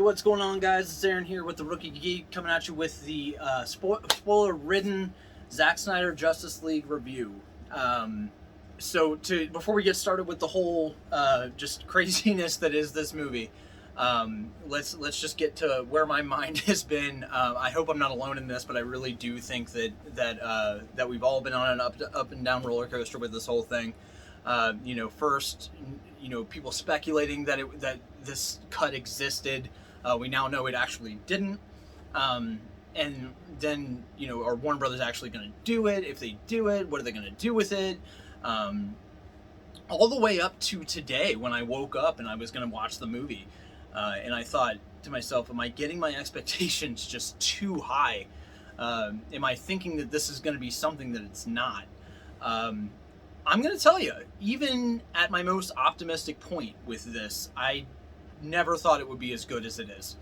what's going on, guys? It's Aaron here with the Rookie Geek, coming at you with the spoiler-ridden Zack Snyder Justice League review. Before we get started with the whole just craziness that is this movie, let's just get to where my mind has been. I hope I'm not alone in this, but I really do think that we've all been on an up and down roller coaster with this whole thing. First, people speculating that this cut existed. We now know it actually didn't. And then, are Warner Brothers actually going to do it? If they do it, what are they going to do with it? All the way up to today when I woke up and I was going to watch the movie. And I thought to myself, am I getting my expectations just too high? Am I thinking that this is going to be something that it's not? I'm going to tell you, even at my most optimistic point with this, I never thought it would be as good as it is.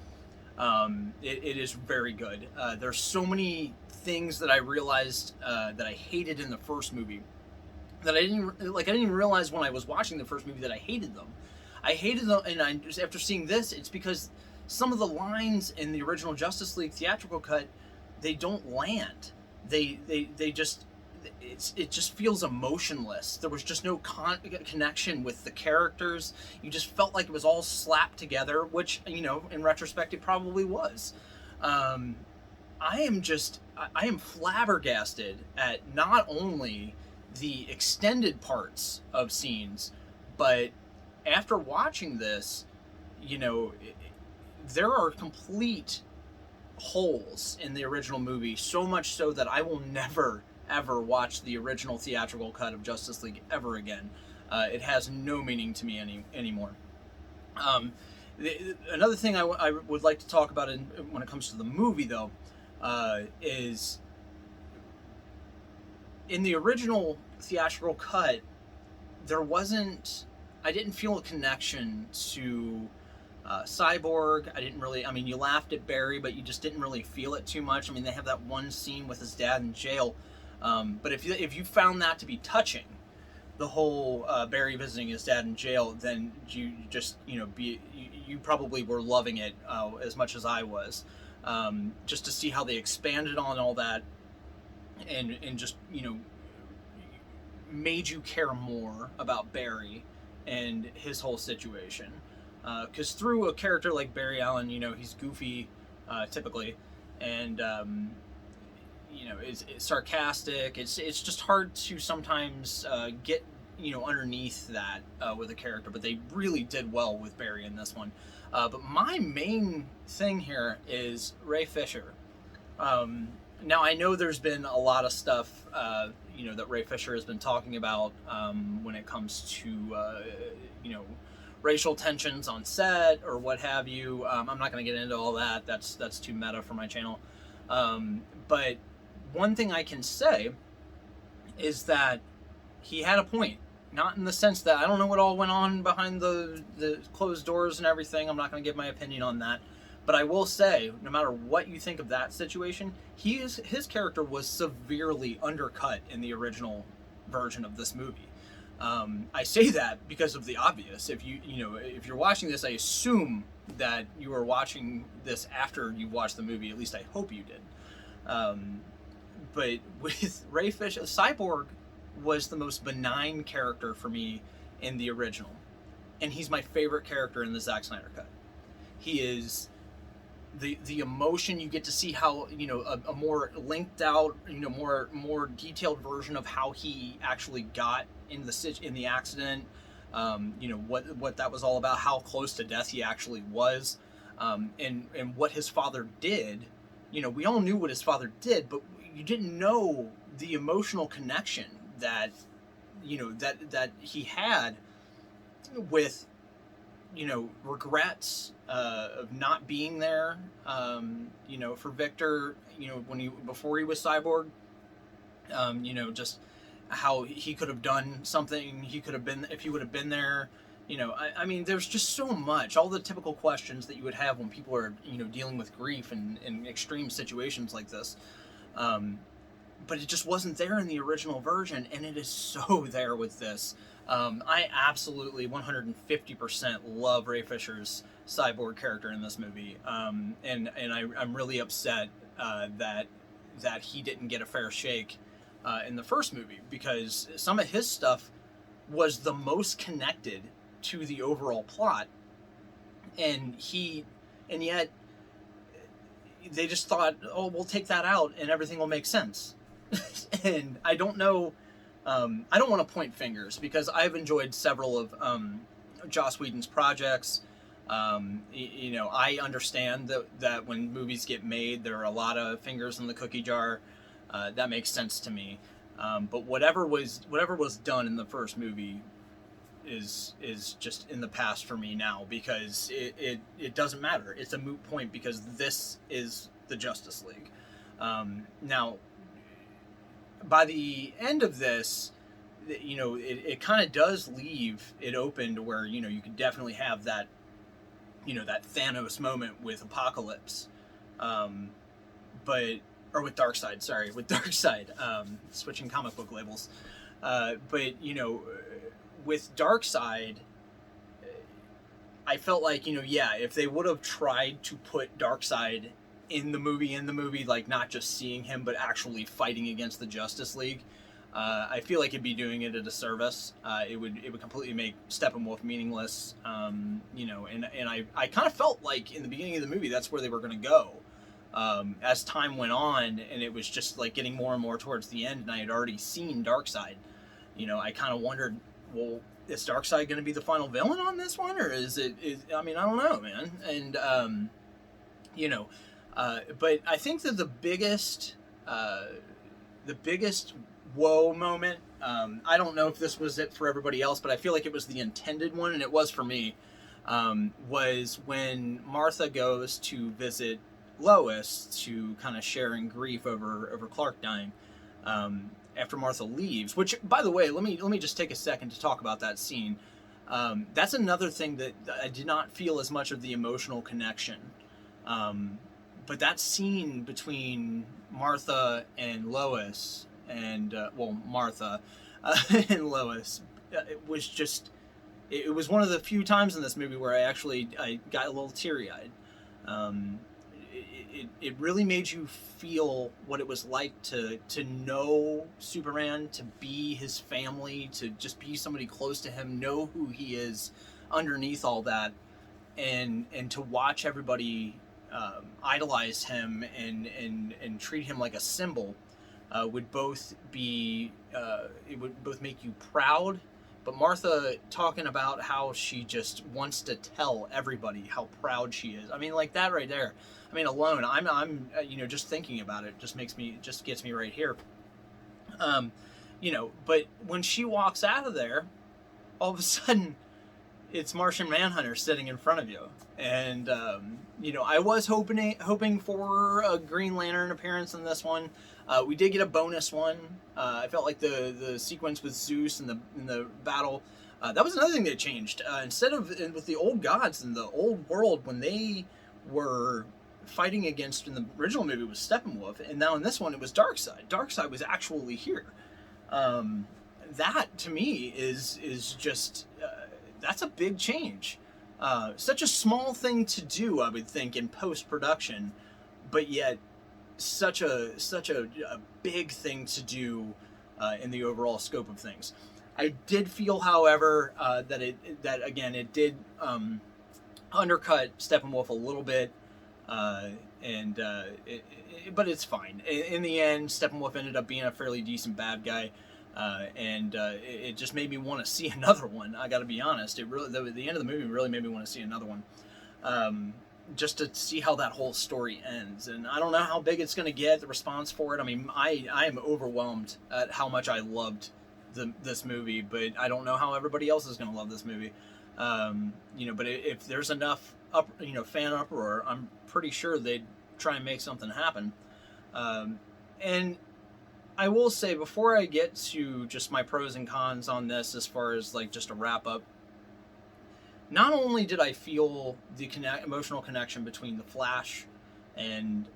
It is very good. There's so many things that I realized that I hated in the first movie that I didn't even realize when I was watching the first movie that I hated them. I hated them, and after seeing this, it's because some of the lines in the original Justice League theatrical cut, they don't land. They just... It just feels emotionless. There was just no connection with the characters. You just felt like it was all slapped together, which, in retrospect, it probably was. I am flabbergasted at not only the extended parts of scenes, but after watching this, there are complete holes in the original movie, so much so that I will never ever watch the original theatrical cut of Justice League ever again. It has no meaning to me anymore. Another thing I would like to talk about when it comes to the movie, though, is in the original theatrical cut, I didn't feel a connection to Cyborg. You laughed at Barry, but you just didn't really feel it too much. They have that one scene with his dad in jail. But if you found that to be touching, the whole Barry visiting his dad in jail, then you probably were loving it as much as I was. Just to see how they expanded on all that, and just made you care more about Barry and his whole situation. Because through a character like Barry Allen, he's goofy typically, and it's sarcastic. It's just hard to sometimes get underneath that with a character, but they really did well with Barry in this one. But my main thing here is Ray Fisher. Now I know there's been a lot of stuff that Ray Fisher has been talking about when it comes to racial tensions on set or what have you. I'm not going to get into all that. That's too meta for my channel. But one thing I can say is that he had a point. Not in the sense that I don't know what all went on behind the closed doors and everything. I'm not going to give my opinion on that. But I will say, no matter what you think of that situation, his character was severely undercut in the original version of this movie. I say that because of the obvious. If you're watching this, I assume that you are watching this after you watched the movie. At least I hope you did. But with Ray Fisher, Cyborg was the most benign character for me in the original, and he's my favorite character in the Zack Snyder cut. He is the emotion. You get to see how a more linked out, more detailed version of how he actually got in the accident. What that was all about, how close to death he actually was, and what his father did. We all knew what his father did, but you didn't know the emotional connection that he had with regrets of not being there for Victor, before he was Cyborg, just how he could have done something. He could have been, if he would have been there. There's just so much, all the typical questions that you would have when people are, dealing with grief in extreme situations like this. But it just wasn't there in the original version, and it is so there with this. I absolutely 150% love Ray Fisher's Cyborg character in this movie, I'm really upset that he didn't get a fair shake in the first movie, because some of his stuff was the most connected to the overall plot, and yet they just thought, oh, we'll take that out and everything will make sense. And I don't know. I don't want to point fingers, because I've enjoyed several of Joss Whedon's projects. I understand that when movies get made, there are a lot of fingers in the cookie jar. That makes sense to me. But whatever was done in the first movie is just in the past for me now, because it doesn't matter. It's a moot point, because this is the Justice League. Now, by the end of this, it kind of does leave it open to where, you could definitely have that, that Thanos moment with Apocalypse, or with Darkseid, with Darkseid, switching comic book labels. But, with Darkseid, I felt like, if they would have tried to put Darkseid in the movie, like not just seeing him, but actually fighting against the Justice League, I feel like it'd be doing it a disservice. It would completely make Steppenwolf meaningless. And I kind of felt like in the beginning of the movie, that's where they were going to go. As time went on, and it was just like getting more and more towards the end, and I had already seen Darkseid, I kind of wondered, well, is Darkseid going to be the final villain on this one, or is I don't know, man. And but I think that the biggest whoa moment, I don't know if this was it for everybody else, but I feel like it was the intended one, and it was for me, was when Martha goes to visit Lois to kind of share in grief over Clark dying, after Martha leaves. Which, by the way, let me just take a second to talk about that scene. That's another thing that I did not feel as much of the emotional connection. But that scene between Martha and Lois, and Martha and Lois, it was just, it was one of the few times in this movie where I got a little teary-eyed. It really made you feel what it was like to know Superman, to be his family, to just be somebody close to him, know who he is underneath all that, and to watch everybody idolize him and treat him like a symbol, would both be it would both make you proud. But Martha talking about how she just wants to tell everybody how proud she is. I mean, like that right there. I mean, alone, I'm just thinking about it just gets me right here. But when she walks out of there, all of a sudden, it's Martian Manhunter sitting in front of you. And, I was hoping for a Green Lantern appearance in this one. We did get a bonus one. I felt like the sequence with Zeus in the battle, that was another thing that changed. Instead of with the old gods in the old world, when they were fighting against, in the original movie, was Steppenwolf, and now in this one it was Darkseid. Darkseid was actually here. That to me is just that's a big change. Such a small thing to do, I would think, in post-production, but yet such a big thing to do in the overall scope of things. I did feel, however, that it did undercut Steppenwolf a little bit, but it's fine. In the end, Steppenwolf ended up being a fairly decent bad guy. It just made me want to see another one. I got to be honest. It really, the end of the movie really made me want to see another one, just to see how that whole story ends. And I don't know how big it's going to get, the response for it. I mean, I am overwhelmed at how much I loved this movie, but I don't know how everybody else is going to love this movie. But if there's enough fan uproar, I'm pretty sure they'd try and make something happen. And I will say, before I get to just my pros and cons on this, as far as like just a wrap up, not only did I feel the emotional connection between the Flash and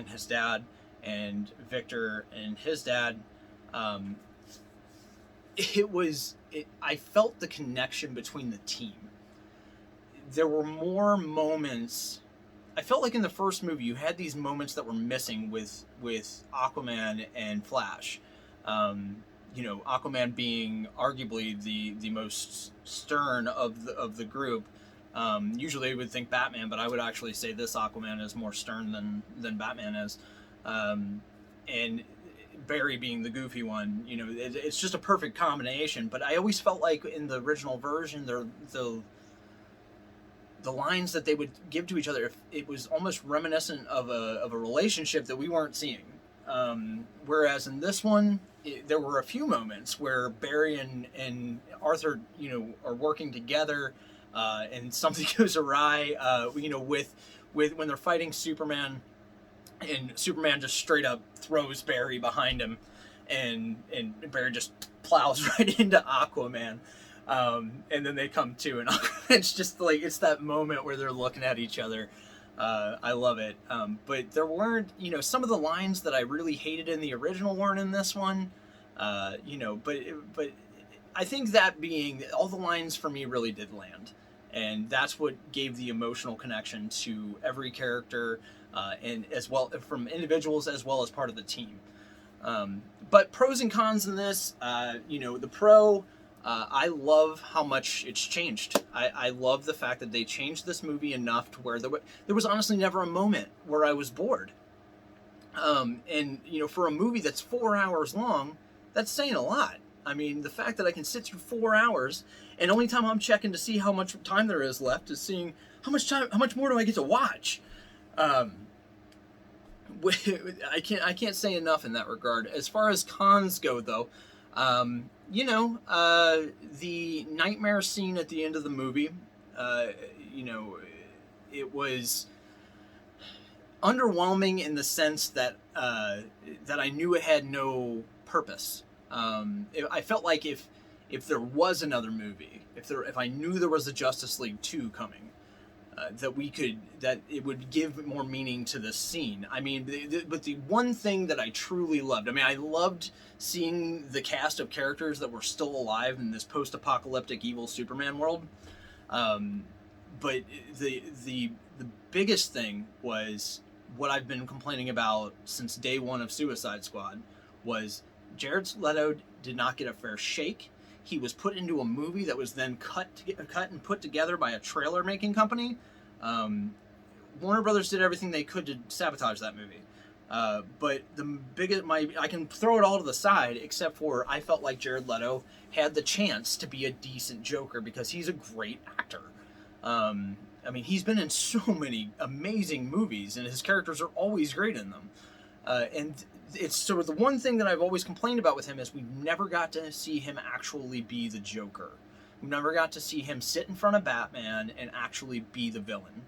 his dad, and Victor and his dad, I felt the connection between the team. there were more moments. I felt like in the first movie you had these moments that were missing with Aquaman and Flash. Aquaman being arguably the most stern of the group. Usually, I would think Batman, but I would actually say this Aquaman is more stern than Batman is, and Barry being the goofy one. It's just a perfect combination. But I always felt like in the original version, the lines that they would give to each other, it was almost reminiscent of a relationship that we weren't seeing. Whereas in this one, there were a few moments where Barry and Arthur, are working together, and something goes awry. With when they're fighting Superman, and Superman just straight up throws Barry behind him, and Barry just plows right into Aquaman. And then they come to, and it's just like, it's that moment where they're looking at each other. I love it. But there weren't, some of the lines that I really hated in the original weren't in this one. But I think that being, all the lines for me really did land. And that's what gave the emotional connection to every character, and as well from individuals as well as part of the team. But pros and cons in this, the pro, I love how much it's changed. I love the fact that they changed this movie enough to where there was honestly never a moment where I was bored. And for a movie that's 4 hours long, that's saying a lot. I mean, the fact that I can sit through 4 hours, and only time I'm checking to see how much time there is left is seeing how much more do I get to watch. I can't say enough in that regard. As far as cons go, though, the nightmare scene at the end of the movie, it was underwhelming in the sense that I knew it had no purpose. I felt like if there was another movie, if I knew there was a Justice League 2 coming, that it would give more meaning to this scene. I mean, but the one thing that I truly loved, I loved seeing the cast of characters that were still alive in this post-apocalyptic evil Superman world. But the biggest thing was what I've been complaining about since day one of Suicide Squad, was Jared Leto did not get a fair shake. He was put into a movie that was then cut and put together by a trailer making company. Warner Brothers did everything they could to sabotage that movie. But I can throw it all to the side, except for I felt like Jared Leto had the chance to be a decent Joker because he's a great actor. He's been in so many amazing movies, and his characters are always great in them. And it's sort of the one thing that I've always complained about with him is we never got to see him actually be the Joker. We never got to see him sit in front of Batman and actually be the villain.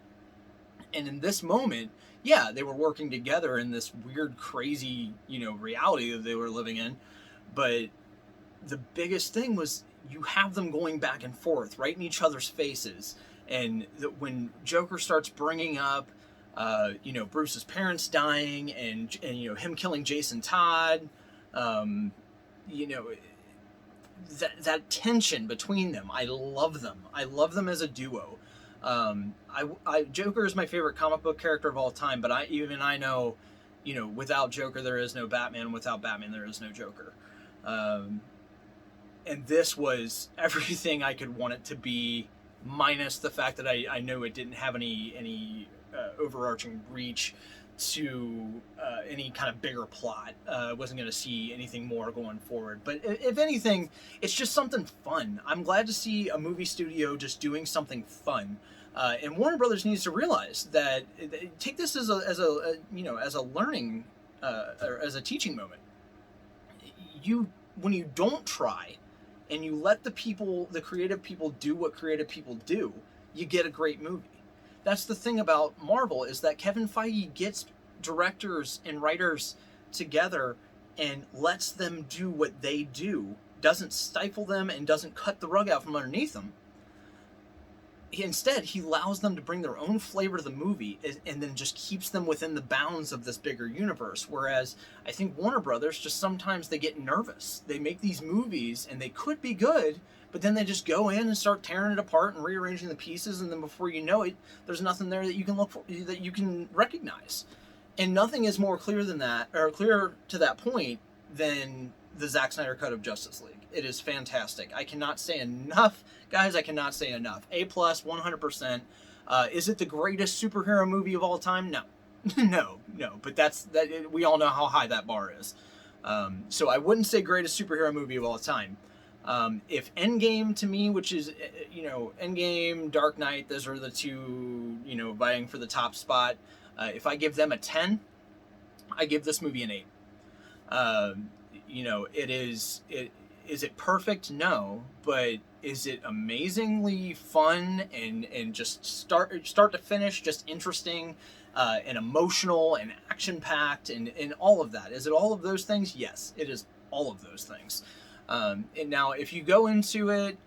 And in this moment, yeah, they were working together in this weird, crazy, reality that they were living in. But the biggest thing was you have them going back and forth, right in each other's faces. And when Joker starts bringing up, Bruce's parents dying and him killing Jason Todd, that tension between them, I love them. I love them as a duo. Joker is my favorite comic book character of all time, but I know, without Joker there is no Batman, without Batman there is no Joker. And this was everything I could want it to be, minus the fact that I know it didn't have any overarching reach to any kind of bigger plot. Wasn't going to see anything more going forward. But if anything, it's just something fun. I'm glad to see a movie studio just doing something fun. And Warner Brothers needs to realize that, take this as a learning or as a teaching moment. When you don't try and you let the creative people do what creative people do, you get a great movie. That's the thing about Marvel, is that Kevin Feige gets directors and writers together and lets them do what they do, doesn't stifle them and doesn't cut the rug out from underneath them. Instead, he allows them to bring their own flavor to the movie, and then just keeps them within the bounds of this bigger universe. Whereas I think Warner Brothers, just sometimes they get nervous. They make these movies and they could be good, but then they just go in and start tearing it apart and rearranging the pieces, and then before you know it, there's nothing there that you can look for, that you can recognize. And nothing is more clear than that, or clear to that point, than the Zack Snyder cut of Justice League. It is fantastic. I cannot say enough, guys. I cannot say enough. A plus, 100%. Is it the greatest superhero movie of all time? No, no. But we all know how high that bar is. So I wouldn't say greatest superhero movie of all time. If Endgame to me, which is Endgame, Dark Knight, those are the two vying for the top spot. If I give them a 10, I give this movie an 8. Is it perfect? No, but is it amazingly fun and just start to finish just interesting and emotional and action packed and all of that? Is it all of those things? Yes, it is all of those things. And now if you go into it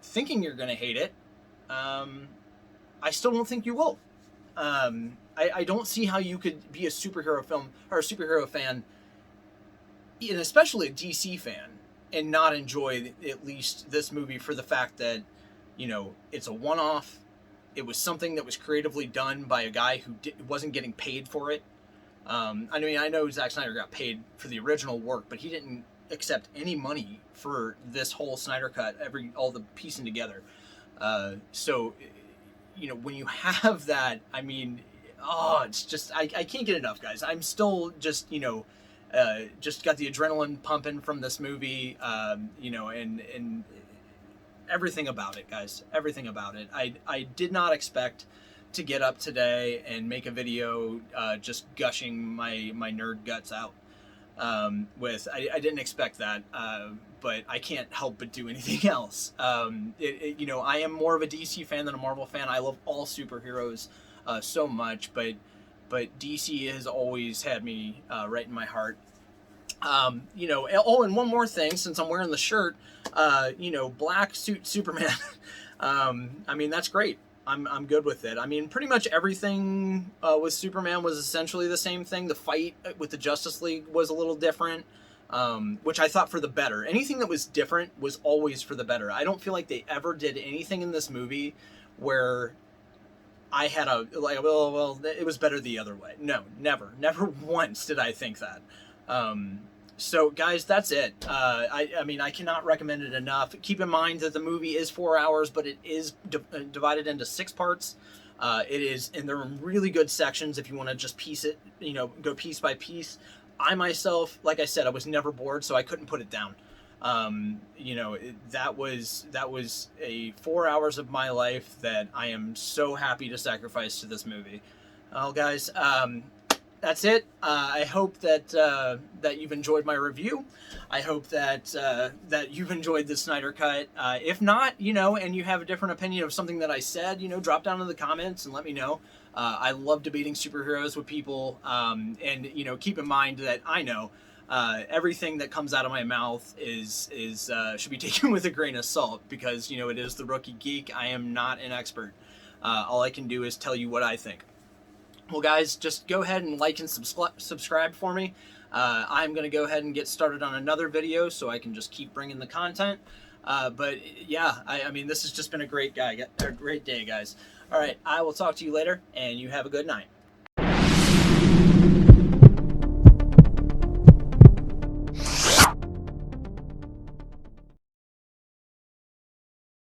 thinking you're gonna hate it, I still don't think you will. I don't see how you could be a superhero film or a superhero fan, and especially a DC fan, and not enjoy at least this movie for the fact that, it's a one-off. It was something that was creatively done by a guy who wasn't getting paid for it. I know Zack Snyder got paid for the original work, but he didn't accept any money for this whole Snyder cut, all the piecing together. So, when you have that, it's just, I can't get enough, guys. I'm still just, just got the adrenaline pumping from this movie, and everything about it, guys. Everything about it. I did not expect to get up today and make a video just gushing my nerd guts out. I didn't expect that, but I can't help but do anything else. I am more of a DC fan than a Marvel fan. I love all superheroes so much, but DC has always had me right in my heart. And one more thing, since I'm wearing the shirt, black suit Superman. That's great. I'm good with it. Pretty much everything with Superman was essentially the same thing. The fight with the Justice League was a little different, which I thought for the better. Anything that was different was always for the better. I don't feel like they ever did anything in this movie where I had it was better the other way. No, never once did I think that. So guys, that's it. I cannot recommend it enough. Keep in mind that the movie is 4 hours, but it is divided into 6 parts. It is, and they're in really good sections if you want to just piece it, go piece by piece. I myself, like I said, I was never bored, so I couldn't put it down. That was a 4 hours of my life that I am so happy to sacrifice to this movie. Well, guys, that's it. I hope that you've enjoyed my review. I hope that you've enjoyed the Snyder Cut. If not, and you have a different opinion of something that I said, drop down in the comments and let me know. I love debating superheroes with people, and keep in mind that I know everything that comes out of my mouth is should be taken with a grain of salt, because it is the Rookie Geek. I am not an expert. All I can do is tell you what I think. Well, guys, just go ahead and like and subscribe for me. I'm going to go ahead and get started on another video so I can just keep bringing the content. But yeah, this has just been a great day, guys. All right, I will talk to you later, and you have a good night.